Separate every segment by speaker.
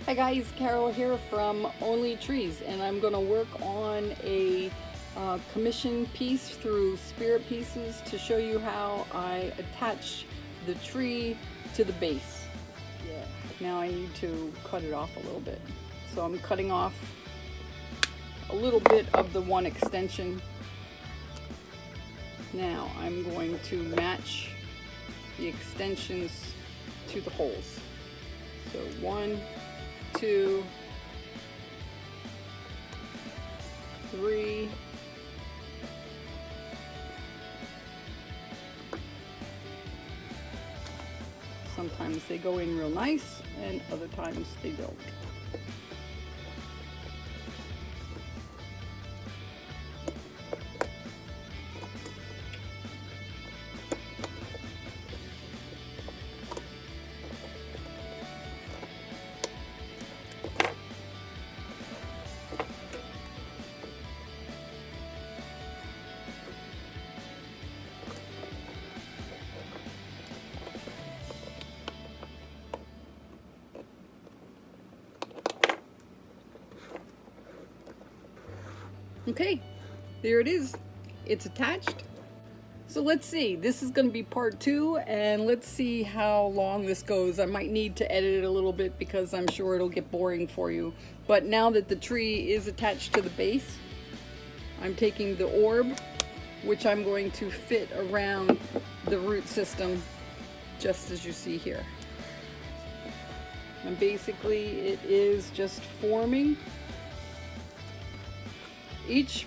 Speaker 1: Hi guys, Carol here from Only Trees, and I'm going to work on a commission piece through Spirit Pieces to show you how I attach the tree to the base. Yeah. Now I need to cut it off a little bit. So I'm cutting off a little bit of the one extension. Now I'm going to match the extensions to the holes. So 1, 2, 3, sometimes they go in real nice and other times they don't. Okay, there it is. It's attached. So let's see, this is going to be part 2, and let's see how long this goes. I might need to edit it a little bit because I'm sure it'll get boring for you. But now that the tree is attached to the base, I'm taking the orb, which I'm going to fit around the root system, just as you see here. And basically it is just forming each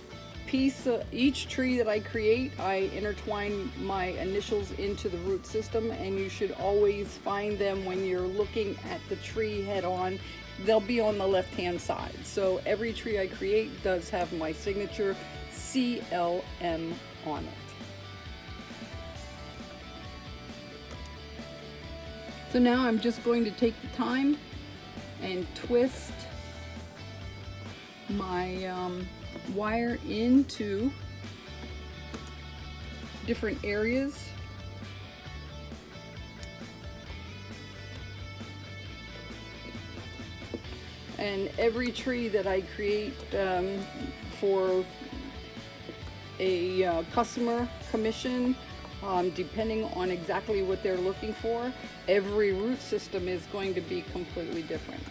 Speaker 1: tree that I create. I intertwine my initials into the root system, and you should always find them when you're looking at the tree head on. They'll be on the left hand side. So every tree I create does have my signature CLM on it. So now I'm just going to take the time and twist my wire into different areas. And every tree that I create for a customer commission, depending on exactly what they're looking for, every root system is going to be completely different.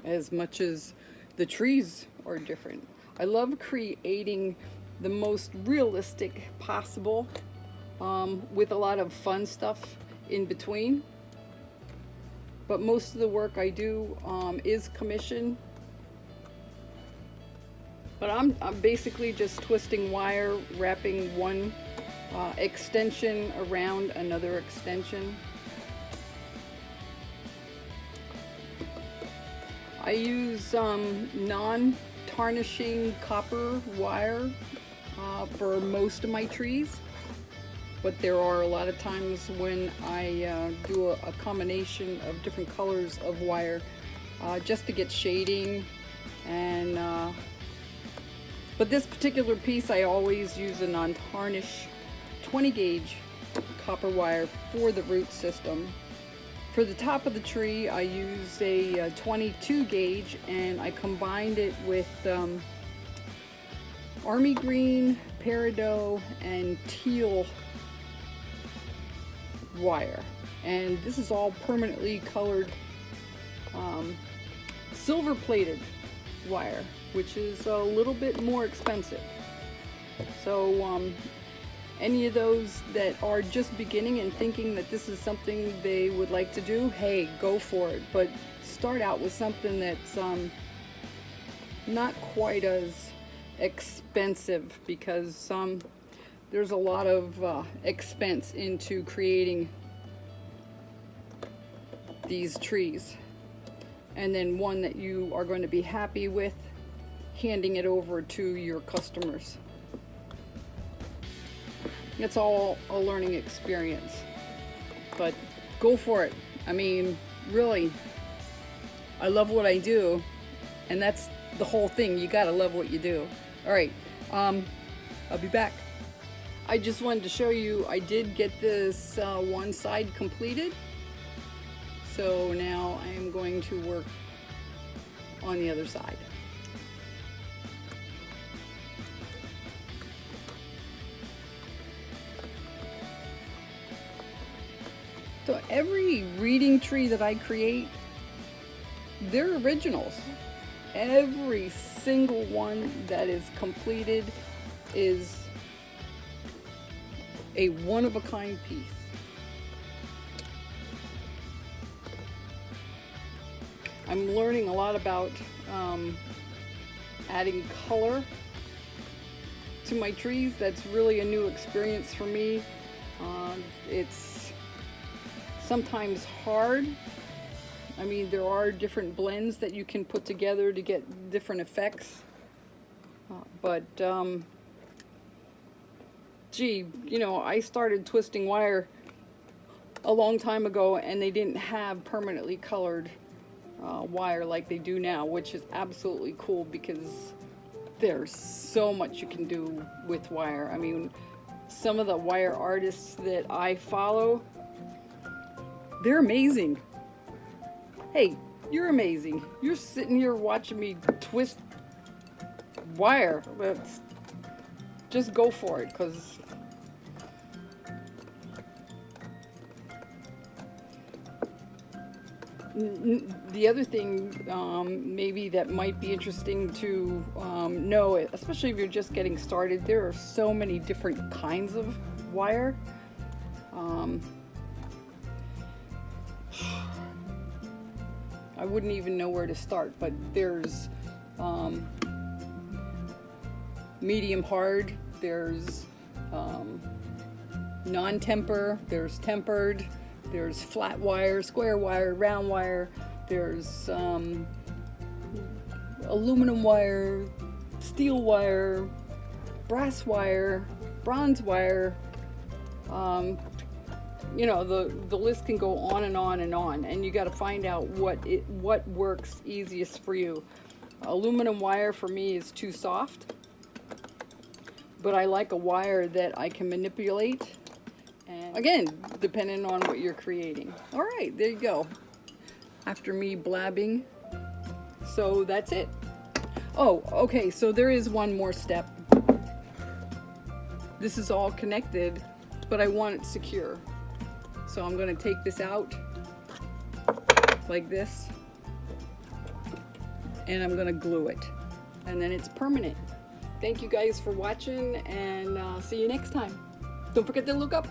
Speaker 1: As much as the trees are different. I love creating the most realistic possible, with a lot of fun stuff in between. But most of the work I do is commission. But I'm basically just twisting wire, wrapping one extension around another extension. I use non-tarnishing copper wire for most of my trees, but there are a lot of times when I do a combination of different colors of wire just to get shading. And but this particular piece I always use a non-tarnish 20 gauge copper wire for the root system. For the top of the tree, I use a 22 gauge, and I combined it with army green, peridot, and teal wire. And this is all permanently colored silver plated wire, which is a little bit more expensive. So any of those that are just beginning and thinking that this is something they would like to do, hey, go for it. But start out with something that's not quite as expensive, because there's a lot of expense into creating these trees. And then one that you are going to be happy with, handing it over to your customers. It's all a learning experience, but go for it. I mean, really, I love what I do, and that's the whole thing. You gotta love what you do. All right, I'll be back. I just wanted to show you, I did get this one side completed, So now I am going to work on the other side. So every reading tree that I create, they're originals. Every single one that is completed is a one-of-a-kind piece. I'm learning a lot about adding color to my trees. That's really a new experience for me. It's sometimes hard. I mean, there are different blends that you can put together to get different effects. Gee, you know, I started twisting wire a long time ago, and they didn't have permanently colored wire like they do now, which is absolutely cool because there's so much you can do with wire. I mean, some of the wire artists that I follow, they're amazing. Hey, you're amazing. You're sitting here watching me twist wire. Just go for it, because the other thing maybe that might be interesting to know, especially if you're just getting started, there are so many different kinds of wire. I wouldn't even know where to start, but there's medium hard, there's non-temper, there's tempered, there's flat wire, square wire, round wire, there's aluminum wire, steel wire, brass wire, bronze wire. You know, the list can go on and on and on, and you got to find out what works easiest for you. Aluminum wire for me is too soft, but I like a wire that I can manipulate, and again, depending on what you're creating. All right, there you go. After me blabbing, so that's it. Oh, okay, so there is one more step. This is all connected, but I want it secure. So I'm going to take this out like this, and I'm going to glue it, and then it's permanent. Thank you guys for watching, and see you next time. Don't forget to look up.